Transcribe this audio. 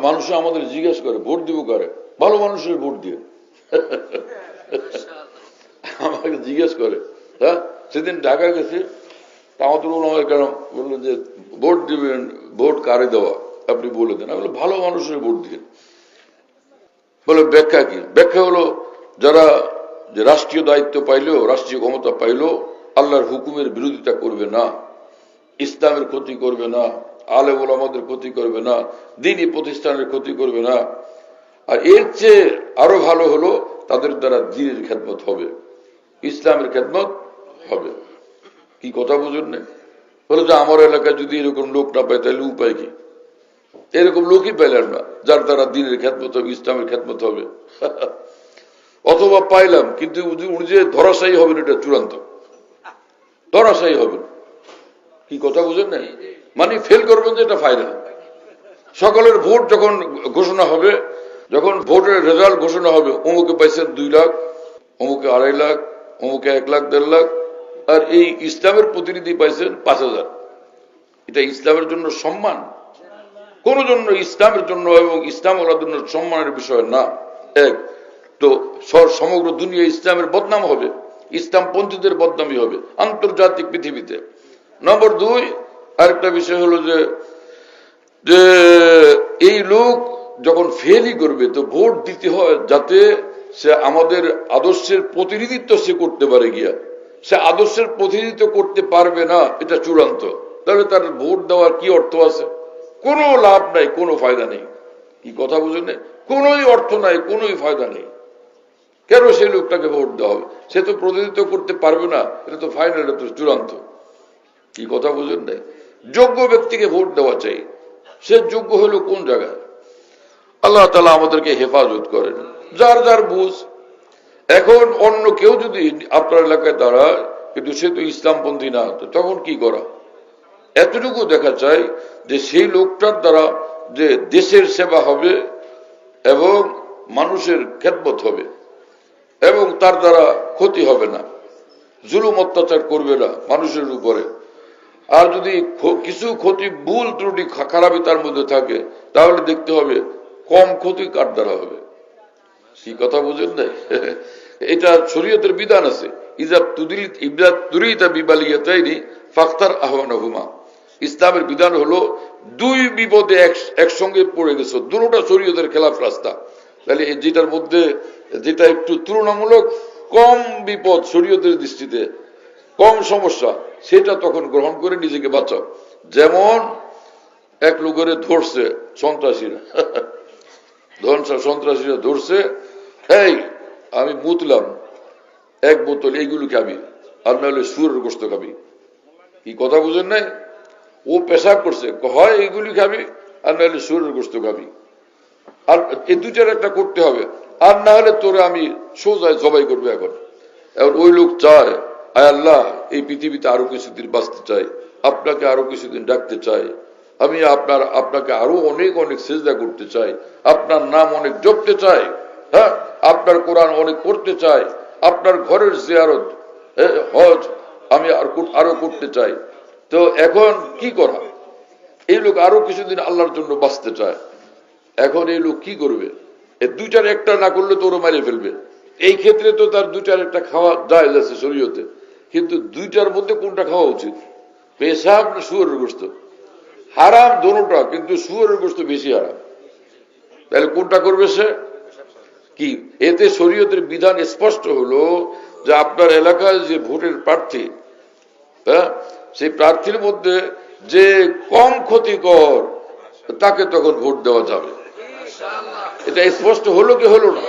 মানুষ আমাদের জিজ্ঞেস করে ভোট দিব করে, ভালো মানুষের ভোট দিয়ে আমাকে জিজ্ঞেস করে। হ্যাঁ, সেদিন ঢাকা গেছে, আমাদের কেন বললো যে ভোট দিবেন, ভোট কারে দেওয়া আপনি বলে দেন। আমি বললাম ভালো মানুষের ভোট দিয়ে। বলে ব্যাখ্যা কি? ব্যাখ্যা হলো যারা যে রাষ্ট্রীয় দায়িত্ব পাইলেও, রাষ্ট্রীয় ক্ষমতা পাইলেও আল্লাহর হুকুমের বিরোধিতা করবে না, ইসলামের ক্ষতি করবে না, আলেম ওলামাদের ক্ষতি করবে না, দ্বীনি প্রতিষ্ঠানের ক্ষতি করবে না, আর এর চেয়ে আরো ভালো হলো তাদের দ্বারা দ্বীনের খেদমত হবে, ইসলামের খেদমত হবে। কি কথা বুঝুন না? বলে যে আমার এলাকায় যদি এরকম লোক না পায় তাহলে উপায় কি? এরকম লোকই পাইলাম না যার দ্বারা দ্বীনের খেদমত হবে, ইসলামের খেদমত হবে। অথবা পাইলাম কিন্তু উনি যে ধরাশায়ী হবেন এটা চূড়ান্ত, ধরাশায়ী হবেন। কি কথা বুঝেন না? মানে ফেল করবেন যে এটা ফাইনাল। সকলের ভোট যখন ঘোষণা হবে, যখন ভোটের রেজাল্ট ঘোষণা হবে, অমুকে পাইছেন 2 লাখ, অমুকে 2.5 লাখ, অমুকে 1 লাখ 1.5 লাখ, আর এই ইসলামের প্রতিনিধি পাইছেন 5,000। এটা ইসলামের জন্য সম্মান? কোন জন্য ইসলামের জন্য এবং ইসলাম ওলার জন্য সম্মানের বিষয় না। এক তো সমগ্র দুনিয়া ইসলামের বদনাম হবে, ইসলাম পন্থীদের বদনামই হবে আন্তর্জাতিক পৃথিবীতে। নম্বর 2, আরেকটা বিষয় হলো যে এই লোক যখন ফেলই করবে তো ভোট দিতে হয় যাতে সে আমাদের আদর্শের প্রতিনিধিত্ব সে করতে পারে। গিয়া সে আদর্শের প্রতিনিধিত্ব করতে পারবে না, এটা চূড়ান্ত। তাহলে তার ভোট দেওয়ার কি অর্থ আছে? কোনো লাভ নাই, কোনো ফায়দা নেই। কি কথা বুঝেন? কোনোই অর্থ নাই, কোনোই ফায়দা নেই। কেন সেই লোকটাকে ভোট দেওয়া হবে? সে তো প্রতিনিধিত্ব করতে পারবে না, এটা তো ফাইনাল, এটা তো চূড়ান্ত। কি কথা বুঝেন নাই? যোগ্য ব্যক্তিকে ভোট দেওয়া চাই। সে যোগ্য হলো কোন জায়গায়? আল্লাহ তাআলা আমাদেরকে হেফাজত করেন। যার যার বুঝ। এখন অন্য কেউ যদি আপনার এলাকায় দাঁড়ায় কিন্তু সে তো ইসলামপন্থী না, তো তখন কি করা? এতটুকু দেখা চাই যে সেই লোকটার দ্বারা যে দেশের সেবা হবে এবং মানুষের খেদমত হবে এবং তার দ্বারা ক্ষতি হবে না, জুলুম অত্যাচার করবে না মানুষের উপরে। আর যদি কিছু ক্ষতি, ভুল ত্রুটি, খারাপি তার মধ্যে থাকে, তাহলে দেখতে হবে কম ক্ষতি কার দ্বারা হবে। কি কথা বুঝেন নাই? এটা শরীয়তের বিধান আছে। ইসলামের বিধান হলো 2 বিপদে একসঙ্গে পড়ে গেছো, দুটোটা শরীয়তের খেলাফ রাস্তা। তাহলে যেটার মধ্যে যেটা একটু তুলনামূলক কম বিপদ, শরীয়তের দৃষ্টিতে কম সমস্যা, সেটা তখন গ্রহণ করে নিজেকে বাঁচাও। যেমন এক লোকের ধরছে সন্ত্রাসীরা, সন্ত্রাসীরা ধরছে, এই আমি মুতলাম 1 বোতল, এইগুলো খাবি, আর নাহলে শুয়োরের গোশত খাবি। কি কথা বুঝেন নাই? ও পেশাব করছে, হয় এইগুলি খাবি আর নাহলে শুয়োরের গোশত খাবি, আর এই 2টার একটা করতে হবে, আর না হলে তোরে আমি সোজায় জবাই করবো। এখন ওই লোক চায়, আয় আল্লাহ, এই পৃথিবীতে আরো কিছুদিন বাঁচতে চাই, আপনাকে আরো কিছুদিন ডাকতে চাই, আমি আপনাকে আরো অনেক অনেক সিজদা করতে চাই, আপনার নাম অনেক জপতে চাই, হ্যাঁ, আপনার কোরআন অনেক পড়তে চাই, আপনার ঘরের জিয়ারত, হজ আমি আরো করতে চাই। তো এখন কি করা? এই লোক আরো কিছুদিন আল্লাহর জন্য বাঁচতে চায়। এখন এই লোক কি করবে? 2টার একটা না করলে তো ওরা মারিয়ে ফেলবে। এই ক্ষেত্রে তো তার 2টার একটা খাওয়া জায়েজ আছে শরীয়তে, কিন্তু 2টার মধ্যে কোনটা খাওয়া উচিত? পেশাব না শুয়োরের গোশত? হারাম দোনোটা, কিন্তু শুয়োরের গোশত বেশি হারাম। তাহলে কোনটা করবে সে? কি এতে শরীয়তের বিধান স্পষ্ট হলো যে আপনার এলাকায় যে ভোটের প্রার্থী, হ্যাঁ, সেই প্রার্থীর মধ্যে যে কম ক্ষতিকর তাকে তখন ভোট দেওয়া যাবে। এটা স্পষ্ট হলো কি হলো না?